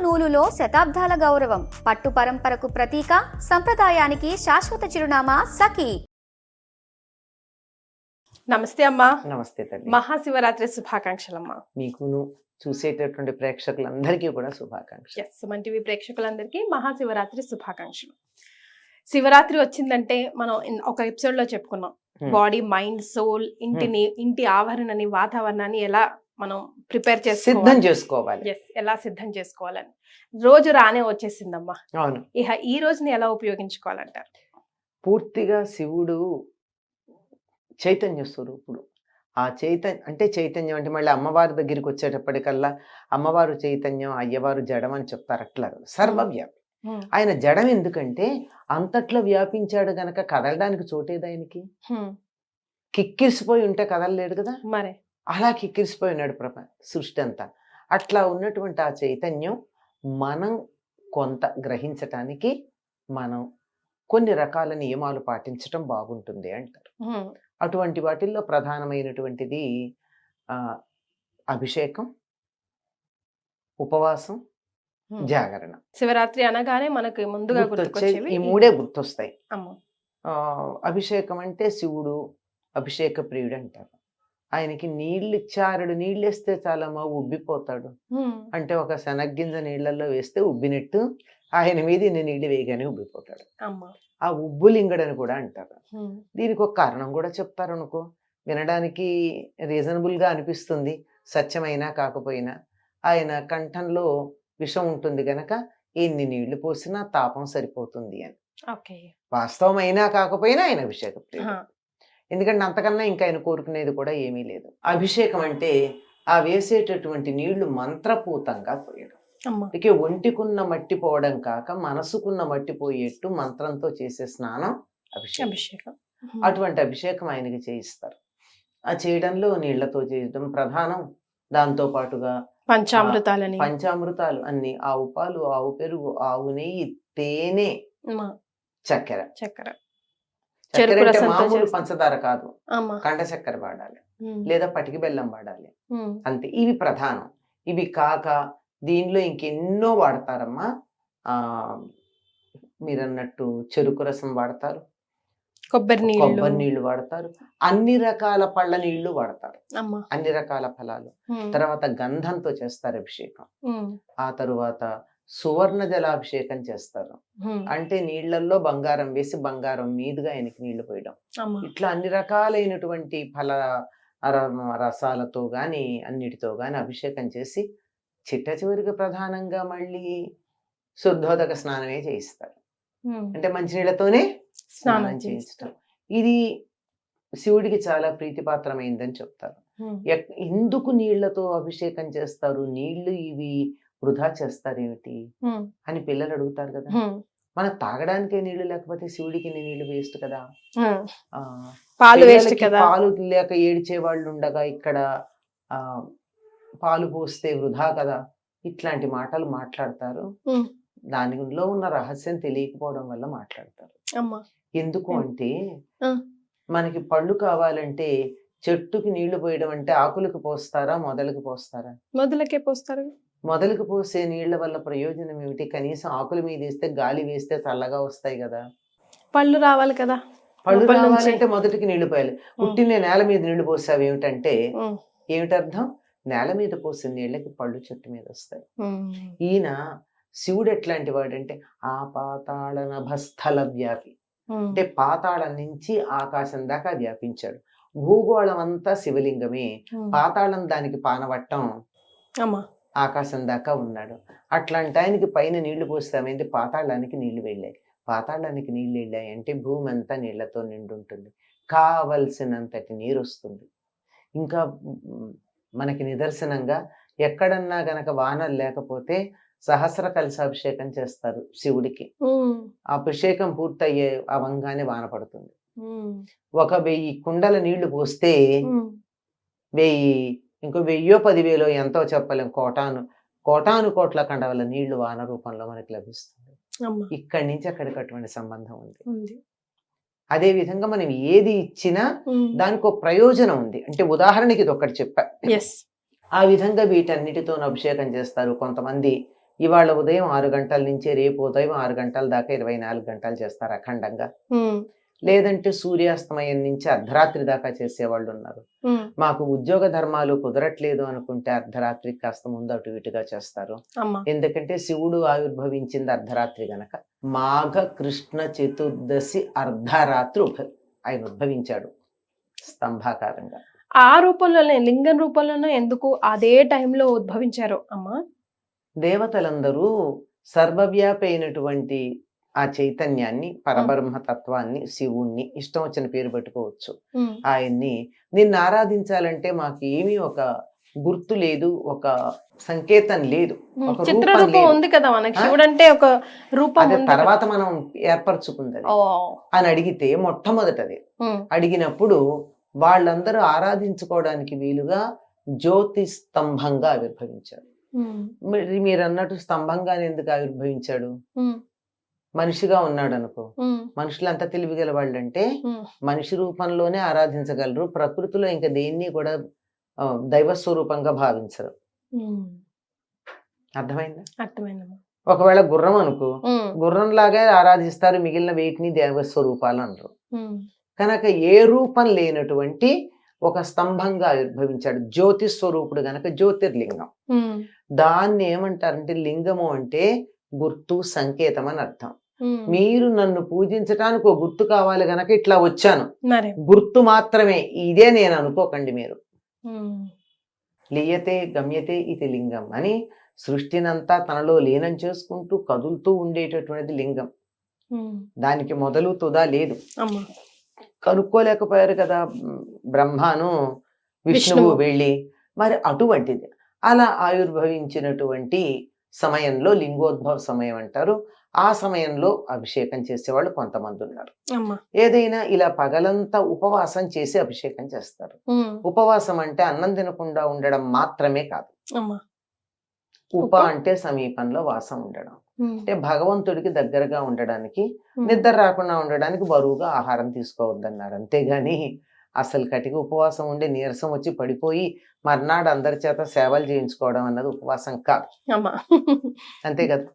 నూలులో శతాబ్దాల గౌరవం, పట్టు పరంపరకు ప్రతీక, సంప్రదాయానికి శాశ్వత చిరునామా సఖీ. నమస్తే అమ్మా. నమస్తే తల్లి. మహాశివరాత్రి శుభాకాంక్షలమ్మా. మీకును చూసేటటువంటి ప్రేక్షకులందరికీ కూడా శుభాకాంక్షలు. సుమన్ టీవీ ప్రేక్షకులందరికీ మహాశివరాత్రి శుభాకాంక్షలు. శివరాత్రి వచ్చిందంటే మనం ఒక ఎపిసోడ్ లో చెప్పుకున్నాం, బాడీ, మైండ్, సోల్, ఇంటి ఆవరణని, వాతావరణాన్ని ఎలా మనం ప్రిపేర్ చేసుకోవాలి, ఎలా సిద్ధం చేసుకోవాలని. రోజు రానే వచ్చేసిందమ్మా. అవును. ఇక ఈ రోజుని ఎలా ఉపయోగించుకోవాలంటారు? పూర్తిగా శివుడు చైతన్య స్వరూపుడు. ఆ చైతన్యం అంటే మళ్ళీ అమ్మవారి దగ్గరికి వచ్చేటప్పటికల్లా అమ్మవారు చైతన్యం, అయ్యవారు జడం అని చెప్తారు. అట్లా సర్వవ్యాపి. ఆయన జడం ఎందుకంటే అంతట్లో వ్యాపించాడు గనక కదలడానికి చోటేది ఆయనకి. కిక్కిరిసిపోయి ఉంటే కదలలేడు కదా, మరి అలా కిక్కిరిసిపోయి ఉన్నాడు సృష్టి అంతా. అట్లా ఉన్నటువంటి ఆ చైతన్యం మనం కొంత గ్రహించటానికి మనం కొన్ని రకాల నియమాలు పాటించటం బాగుంటుంది అంటారు. అటువంటి వాటిల్లో ప్రధానమైనటువంటిది అభిషేకం, ఉపవాసం, జాగరణ. శివరాత్రి అనగానే మనకి ముందుగా ఈ మూడే గుర్తొస్తాయి. అభిషేకం అంటే శివుడు అభిషేక ప్రియుడు అంటారు. ఆయనకి చారుడు నీళ్ళు వేస్తే చాలమ్మా ఉబ్బిపోతాడు. అంటే ఒక శనగ్గింజ నీళ్లలో వేస్తే ఉబ్బినట్టు ఆయన మీద ఇన్ని నీళ్లు వేయగానే ఉబ్బిపోతాడు. ఆ ఉబ్బులింగడని కూడా అంటారు. దీనికి ఒక కారణం కూడా చెప్తారు అనుకో, వినడానికి రీజనబుల్ గా అనిపిస్తుంది. సత్యమైనా కాకపోయినా ఆయన కంఠంలో విషం ఉంటుంది గనక ఎన్ని నీళ్లు పోసినా తాపం సరిపోతుంది అని. వాస్తవమైనా కాకపోయినా ఆయన అభిషేక ప్రియుడు. ఎందుకంటే అంతకన్నా ఇంకా ఆయన కోరుకునేది కూడా ఏమీ లేదు. అభిషేకం అంటే ఆ వేసేటటువంటి నీళ్లు మంత్రపూతంగా పోయడం. ఇక ఒంటికున్న మట్టి పోవడం కాక మనసుకున్న మట్టి పోయేట్టు మంత్రంతో చేసే స్నానం అభిషేకం. అటువంటి అభిషేకం ఆయనకి చేయిస్తారు. ఆ చేయడంలో నీళ్లతో చేయడం ప్రధానం. దాంతో పాటుగా పంచామృతాలు అన్ని, ఆవు పాలు, ఆవు పెరుగు, ఆవు నెయ్యి, తేనె, చక్కెర. చక్కెర అంటే మామూలు పంచదార కాదు, కండ చక్కెర వాడాలి, లేదా పటికి బెల్లం వాడాలి, అంతే. ఇవి ప్రధానం. ఇవి కాక దీనిలో ఇంకెన్నో వాడతారమ్మా. మీరన్నట్టు చెరుకు రసం వాడతారు, కొబ్బరి నీళ్లు వాడతారు, అన్ని రకాల పళ్ళ నీళ్లు వాడతారు, అన్ని రకాల ఫలాలు. తర్వాత గంధంతో చేస్తారు అభిషేకం. ఆ తరువాత సువర్ణ జలాభిషేకం చేస్తారు. అంటే నీళ్లలో బంగారం వేసి బంగారం మీదుగా ఆయనకి నీళ్లు పోయడం. ఇట్లా అన్ని రకాలైనటువంటి ఫల రసాలతో గాని అన్నిటితో గాని అభిషేకం చేసి చిట్ట చివరికి ప్రధానంగా మళ్ళీ శుద్ధోదక స్నానమే చేయిస్తారు. అంటే మంచినీళ్లతోనే స్నానం చేయించడం. ఇది శివుడికి చాలా ప్రీతిపాత్రమైందని చెప్తారు. ఎందుకు నీళ్లతో అభిషేకం చేస్తారు, నీళ్లు ఇవి వృధా చేస్తారేమిటి అని పిల్లలు అడుగుతారు కదా. మనకు తాగడానికే నీళ్లు లేకపోతే శివుడికి నీళ్లు వేస్ట్ కదా. పాలు లేక ఏడ్చే వాళ్ళు ఉండగా ఇక్కడ పాలు పోస్తే వృధా కదా, ఇట్లాంటి మాటలు మాట్లాడతారు. దానిలో ఉన్న రహస్యం తెలియకపోవడం వల్ల మాట్లాడతారు. ఎందుకు అంటే మనకి పళ్ళు కావాలంటే చెట్టుకి నీళ్లు పోయడం అంటే ఆకులకు పోస్తారా, మొదలకి పోస్తారా? మొదలకే పోస్తారు. మొదలకు పోసే నీళ్ల వల్ల ప్రయోజనం ఏమిటి? కనీసం ఆకుల మీద వేస్తే గాలి వేస్తే చల్లగా వస్తాయి కదా. పళ్ళు రావాలి కదా. పళ్ళు రావాలంటే మొదటికి నీళ్లు పోయాలి. పుట్టిన నేల మీద నీళ్లు పోసావు ఏమిటంటే ఏమిటర్థం? నేల మీద పోసే నీళ్ళకి పళ్ళు చెట్టు మీద వస్తాయి. ఈయన శివుడు ఎట్లాంటి వాడంటే ఆ పాతాళ నభస్థల వ్యాపి. అంటే పాతాళం నుంచి ఆకాశం దాకా వ్యాపించాడు. భూగోళం అంతా శివలింగమే, పాతాళం దానికి పానవట్టం, ఆకాశం దాకా ఉన్నాడు. అట్లాంటి ఆయనకి పైన నీళ్లు పోస్తామైంది, పాతాళానికి నీళ్లు వెళ్ళాయి. పాతాళానికి నీళ్లు వెళ్ళాయి అంటే భూమి అంతా నీళ్లతో నిండుంటుంది, కావలసినంతటి నీరు వస్తుంది. ఇంకా మనకి నిదర్శనంగా ఎక్కడన్నా గనక వానలు లేకపోతే సహస్ర కలశాభిషేకం చేస్తారు శివుడికి. అభిషేకం పూర్తయ్యే అవంగానే వాన పడుతుంది. 1000 కుండల నీళ్లు పోస్తే 1000, ఇంకో 1000 10,000 ఎంతో చెప్పలేం, కోటాను కోట్ల కండవల నీళ్లు వాన రూపంలో మనకి లభిస్తుంది. ఇక్కడి నుంచి అక్కడికి అటువంటి సంబంధం ఉంది. అదే విధంగా మనం ఏది ఇచ్చినా దానికి ఒక ప్రయోజనం ఉంది. అంటే ఉదాహరణకి ఇది ఒకటి చెప్పా. ఆ విధంగా వీటన్నిటితో అభిషేకం చేస్తారు. కొంతమంది ఇవాళ ఉదయం 6 గంటల నుంచి రేపు ఉదయం 6 గంటల దాకా 24 గంటలు చేస్తారు అఖండంగా. లేదంటే సూర్యాస్తమయం నుంచి అర్ధరాత్రి దాకా చేసేవాళ్ళు ఉన్నారు. మాకు ఉద్యోగ ధర్మాలు కుదరట్లేదు అనుకుంటే అర్ధరాత్రి కాస్త ముందు అటు ఇటుగా చేస్తారు. ఎందుకంటే శివుడు ఆవిర్భవించింది అర్ధరాత్రి గనక. మాఘ కృష్ణ చతుర్దశి అర్ధరాత్రి ఆయన ఉద్భవించాడు స్తంభాకారంగా. ఆ రూపంలోనే, లింగం రూపంలోనే ఎందుకు అదే టైంలో ఉద్భవించారు అమ్మా? దేవతలందరూ సర్వవ్యాపి అయినటువంటి ఆ చైతన్యాన్ని, పరబ్రహ్మ తత్వాన్ని, శివుణ్ణి, ఇష్టం వచ్చిన పేరు పెట్టుకోవచ్చు, ఆయన్ని నిన్ను ఆరాధించాలంటే మాకు ఏమీ ఒక గుర్తు లేదు, ఒక సంకేతం లేదు, ఒక చిత్రరూపం ఉంది కదా మనకి, శివుడు అంటే ఒక రూపం తర్వాత మనం ఏర్పరచుకుంది అని అడిగితే మొట్టమొదటది అడిగినప్పుడు వాళ్ళందరూ ఆరాధించుకోవడానికి వీలుగా జ్యోతి స్తంభంగా ఆవిర్భవించాడు. మరి మీరు అన్నట్టు స్తంభంగానే ఎందుకు ఆవిర్భవించాడు? మనిషిగా ఉన్నాడు అనుకో, మనుషులు అంత తెలివిగల వాళ్ళంటే మనిషి రూపంలోనే ఆరాధించగలరు, ప్రకృతిలో ఇంకా దేన్ని కూడా దైవ స్వరూపంగా భావించరు. అర్థమైందా? అర్థమైందమ్మా. ఒకవేళ గుర్రం అనుకో, గుర్రం లాగా ఆరాధిస్తారు, మిగిలిన వేటిని దైవ స్వరూపాలు అనరు. కనుక ఏ రూపం లేనటువంటి ఒక స్తంభంగా ఆవిర్భవించాడు, జ్యోతి స్వరూపుడు గనక జ్యోతిర్లింగం. దాన్ని ఏమంటారంటే లింగము అంటే గుర్తు, సంకేతం అని అర్థం. మీరు నన్ను పూజించటానికి ఒక గుర్తు కావాలి గనక ఇట్లా వచ్చాను, గుర్తు మాత్రమే, ఇదే నేను అనుకోకండి మీరు. లీయతే గమ్యతే ఇది లింగం అని సృష్టినంతా తనలో లీనం చేసుకుంటూ కదులుతూ ఉండేటటువంటిది లింగం. దానికి మొదలు తుదా లేదు. కనుక్కోలేకపోయారు కదా బ్రహ్మను విష్ణువు వెళ్ళి, మరి అటువంటిది అలా ఆవిర్భవించినటువంటి సమయంలో లింగోద్భవ సమయం అంటారు. ఆ సమయంలో అభిషేకం చేసేవాళ్ళు కొంతమంది ఉన్నారు. ఏదైనా ఇలా పగలంతా ఉపవాసం చేసి అభిషేకం చేస్తారు. ఉపవాసం అంటే అన్నం తినకుండా ఉండడం మాత్రమే కాదు. ఉప అంటే సమీపంలో వాసం ఉండడం, అంటే భగవంతుడికి దగ్గరగా ఉండడానికి, నిద్ర రాకుండా ఉండడానికి బరువుగా ఆహారం తీసుకోవద్దన్నారు. అంతేగాని అసలు కటికి ఉపవాసం ఉండి నీరసం వచ్చి పడిపోయి మర్నాడు అందరి చేత సేవలు చేయించుకోవడం అన్నది ఉపవాసం కాదు. అంతే కదా.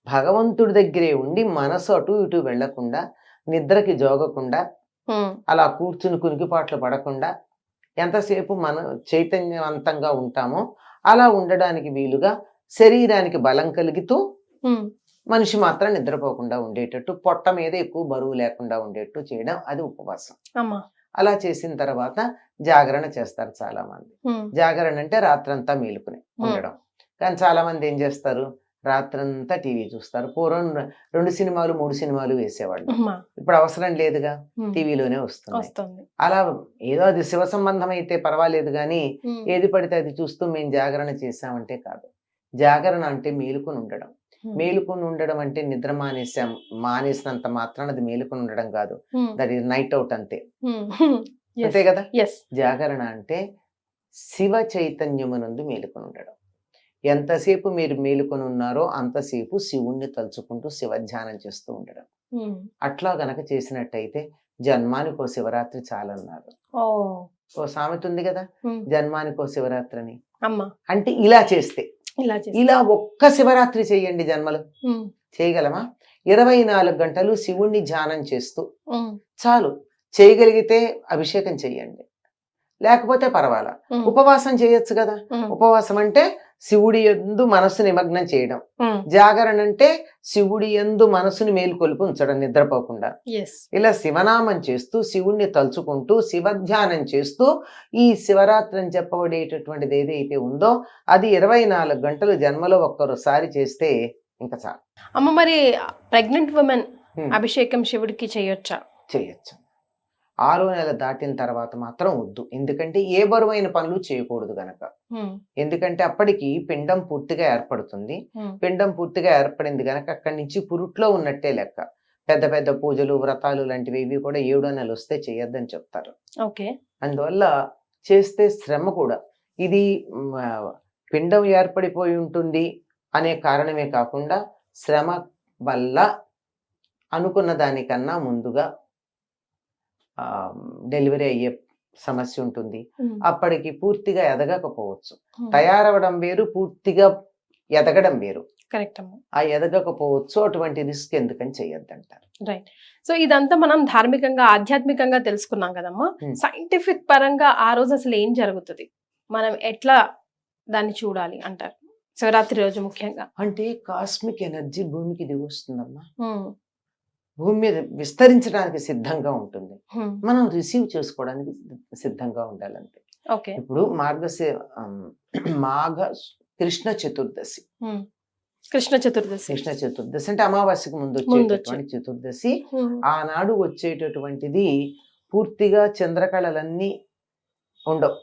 భగవంతుడి దగ్గరే ఉండి మనసు అటు ఇటు వెళ్లకుండా, నిద్రకి జోగకుండా, అలా కూర్చుని కునికిపాట్లు పడకుండా ఎంతసేపు మన చైతన్యవంతంగా ఉంటామో అలా ఉండడానికి వీలుగా శరీరానికి బలం కలుగుతూ మనిషి మాత్రం నిద్రపోకుండా ఉండేటట్టు, పొట్ట మీద ఎక్కువ బరువు లేకుండా ఉండేట్టు చేయడం, అది ఉపవాసం. అలా చేసిన తర్వాత జాగరణ చేస్తారు చాలా మంది. జాగరణ అంటే రాత్రంతా మేలుకుని ఉండడం. కానీ చాలా మంది ఏం చేస్తారు, రాత్రంతా టీవీ చూస్తారు. పూర్వం 2 సినిమాలు 3 సినిమాలు వేసేవాళ్ళు, ఇప్పుడు అవసరం లేదుగా, టీవీలోనే వస్తుంది. అలా ఏదో అది శివ సంబంధం అయితే పర్వాలేదు కానీ ఏది పడితే అది చూస్తూ మేము జాగరణ చేసామంటే కాదు. జాగరణ అంటే మేలుకొని ఉండడం. మేలుకొని ఉండడం అంటే నిద్ర మానేసినంత మాత్రాన అది మేలుకొని ఉండడం కాదు, దట్ ఈస్ నైట్ అవుట్ అంతే. అంతే కదా. జాగరణ అంటే శివ చైతన్యమునందు మేలుకొని ఉండడం. ఎంతసేపు మీరు మేలుకొని ఉన్నారో అంతసేపు శివుణ్ణి తలుచుకుంటూ శివధ్యానం చేస్తూ ఉండడం. అట్లా గనక చేసినట్టయితే జన్మానికో శివరాత్రి చాలన్నారు. ఓ సామెత ఉంది కదా, జన్మానికో శివరాత్రి అని. అంటే ఇలా చేస్తే, ఇలా ఒక్క శివరాత్రి చెయ్యండి జన్మలు. చేయగలమా? 24 గంటలు శివుణ్ణి ధ్యానం చేస్తూ చాలు. చేయగలిగితే అభిషేకం చెయ్యండి, లేకపోతే పర్వాలా ఉపవాసం చేయొచ్చు కదా. ఉపవాసం అంటే శివుడి యందు మనసు నిమగ్నం చేయడం. జాగరణ అంటే శివుడి యందు మనసుని మేలుకొల్పి ఉంచడం నిద్రపోకుండా. ఇలా శివనామం చేస్తూ శివుణ్ణి తలుచుకుంటూ శివధ్యానం చేస్తూ ఈ శివరాత్రి అని చెప్పబడేటటువంటిది ఏదైతే ఉందో అది 24 గంటలు జన్మలో ఒక్కసారి చేస్తే ఇంకా చాలు. అమ్మ, మరి ప్రెగ్నెంట్ ఉమెన్ అభిషేకం శివుడికి చేయొచ్చా? చేయొచ్చు. 6వ నెల దాటిన తర్వాత మాత్రం వద్దు, ఎందుకంటే ఏ బరువైన పనులు చేయకూడదు గనక. ఎందుకంటే అప్పటికి పిండం పూర్తిగా ఏర్పడుతుంది. పిండం పూర్తిగా ఏర్పడింది గనక అక్కడి నుంచి పురుట్లో ఉన్నట్టే లెక్క. పెద్ద పెద్ద పూజలు, వ్రతాలు లాంటివి ఇవి కూడా 7వ నెల వస్తే చేయొద్దని చెప్తారు. అందువల్ల చేస్తే శ్రమ కూడా, ఇది పిండం ఏర్పడిపోయి ఉంటుంది అనే కారణమే కాకుండా శ్రమ వల్ల అనుకున్న దానికన్నా ముందుగా డెలివరీ అయ్యే సమస్య ఉంటుంది. అప్పటికి పూర్తిగా ఎదగకపోవచ్చు. తయారవడం వేరు, పూర్తిగా ఎదగడం వేరు. కరెక్ట్ అమ్మా. ఆ ఎదగకపోవచ్చు, అటువంటి రిస్క్ ఎందుకని చేయొద్దంటారు. రైట్. సో ఇదంతా మనం ధార్మికంగా ఆధ్యాత్మికంగా తెలుసుకున్నాం కదమ్మా. సైంటిఫిక్ పరంగా ఆ రోజు అసలు ఏం జరుగుతుంది, మనం ఎట్లా దాన్ని చూడాలి అంటారు శివరాత్రి రోజు ముఖ్యంగా? అంటే కాస్మిక్ ఎనర్జీ భూమికి దిగి వస్తుందమ్మా. భూమి మీద విస్తరించడానికి సిద్ధంగా ఉంటుంది, మనం రిసీవ్ చేసుకోవడానికి సిద్ధంగా ఉండాలంతే. ఓకే. ఇప్పుడు మాఘ కృష్ణ చతుర్దశి. కృష్ణ చతుర్దశి అంటే అమావాస్యకు ముందు వచ్చేటటువంటి చతుర్దశి. ఆనాడు వచ్చేటటువంటిది పూర్తిగా చంద్రకళలన్నీ ఉండవు,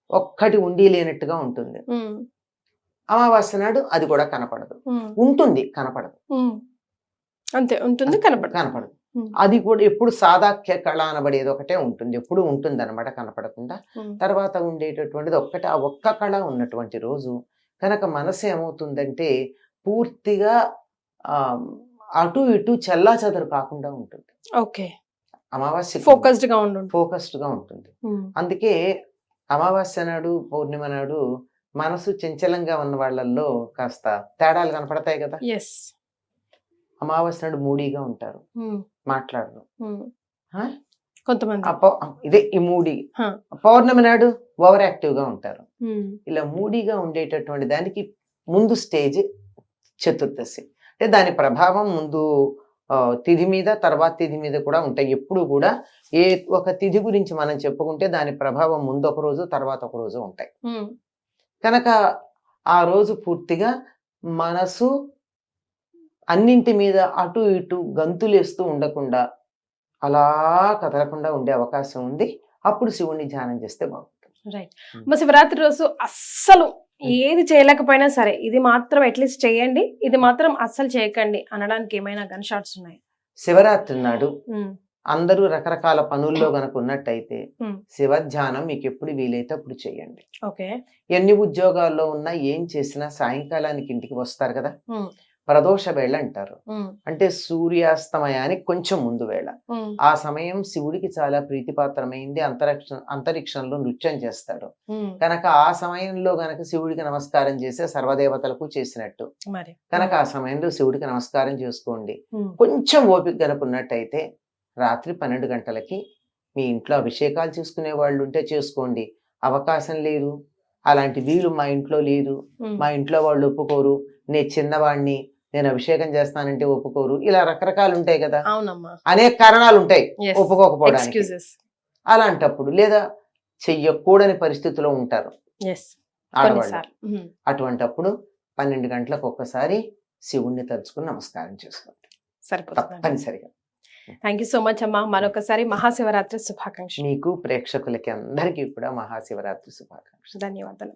ఒక్కటి ఉండి లేనట్టుగా ఉంటుంది. అమావాస్య నాడు అది కూడా కనపడదు, ఉంటుంది కనపడదు, అంతే ఉంటుంది, కనపడదు. అది కూడా ఎప్పుడు సాదాఖ్య కళ అనబడేది ఒకటే ఉంటుంది, ఎప్పుడు ఉంటుంది అనమాట కనపడకుండా. తర్వాత ఉండేటటువంటిది ఒక్కటే, ఆ ఒక్క కళ ఉన్నటువంటి రోజు కనుక మనసు ఏమవుతుందంటే పూర్తిగా అటు ఇటు చెల్లా చెదరు కాకుండా ఉంటుంది. ఓకే. అమావాస్య ఫోకస్డ్ గా ఉంటుంది. అందుకే అమావాస్య నాడు పౌర్ణిమ నాడు మనసు చంచలంగా ఉన్న వాళ్ళల్లో కాస్త తేడాలు కనపడతాయి కదా. అమావాస్య నాడు మూడీగా ఉంటారు, మాట్లాడరు కొంతమంది, ఇదే ఈ మూడీ. పౌర్ణమి నాడు ఓవర్ యాక్టివ్ గా ఉంటారు. ఇలా మూడీగా ఉండేటటువంటి దానికి ముందు స్టేజ్ చతుర్దశి. అంటే దాని ప్రభావం ముందు తిథి మీద, తర్వాత తిథి మీద కూడా ఉంటాయి. ఎప్పుడు కూడా ఏ ఒక తిథి గురించి మనం చెప్పుకుంటే దాని ప్రభావం ముందు ఒక రోజు, తర్వాత ఒక రోజు ఉంటాయి. కనుక ఆ రోజు పూర్తిగా మనసు అన్నింటి మీద అటు ఇటు గంతులేస్తూ ఉండకుండా అలా కదలకుండా ఉండే అవకాశం ఉంది. అప్పుడు శివుణ్ణి ధ్యానం చేస్తే బాగుంటుంది. రైట్. శివరాత్రి రోజు అస్సలు ఏది చేయలేకపోయినా సరే ఇది మాత్రం అట్లీస్ట్ చేయండి, ఇది మాత్రం అస్సలు చేయకండి అనడానికి ఏమైనా గన్ షాట్స్ ఉన్నాయి? శివరాత్రి నాడు అందరూ రకరకాల పనుల్లో గనక ఉన్నట్టయితే శివ ధ్యానం మీకు ఎప్పుడు వీలైతే అప్పుడు చేయండి. ఓకే. ఎన్ని ఉద్యోగాల్లో ఉన్నా ఏం చేసినా సాయంకాలానికి ఇంటికి వస్తారు కదా, ప్రదోష వేళ అంటారు. అంటే సూర్యాస్తమయానికి కొంచెం ముందు వేళ. ఆ సమయం శివుడికి చాలా ప్రీతిపాత్రమైంది. అంతరిక్షంలో నృత్యం చేస్తాడు కనుక ఆ సమయంలో గనక శివుడికి నమస్కారం చేసే సర్వదేవతలకు చేసినట్టు. కనుక ఆ సమయంలో శివుడికి నమస్కారం చేసుకోండి. కొంచెం ఓపిక గనుకున్నట్టయితే రాత్రి 12 గంటలకి మీ ఇంట్లో అభిషేకాలు చేసుకునే వాళ్ళు ఉంటే చేసుకోండి. అవకాశం లేదు, అలాంటి వీలు మా ఇంట్లో లేదు, మా ఇంట్లో వాళ్ళు ఒప్పుకోరు, నేను చిన్నవాడిని, నేను అభిషేకం చేస్తానంటే ఒప్పుకోరు, ఇలా రకరకాలు ఉంటాయి కదా, అనేక కారణాలు ఉంటాయి ఒప్పుకోకపోవడానికి. అలాంటప్పుడు లేదా చెయ్యకూడని పరిస్థితిలో ఉంటారు ఆడవాళ్ళు. అటువంటప్పుడు 12 గంటలకు ఒక్కసారి శివుణ్ణి తలుచుకుని నమస్కారం చేసుకోండి తప్పనిసరిగా. థ్యాంక్ యూ సో మచ్ అమ్మా. మరొకసారి మహాశివరాత్రి శుభాకాంక్షలు. మీకు ప్రేక్షకులకి అందరికీ కూడా మహాశివరాత్రి శుభాకాంక్షలు. ధన్యవాదాలు.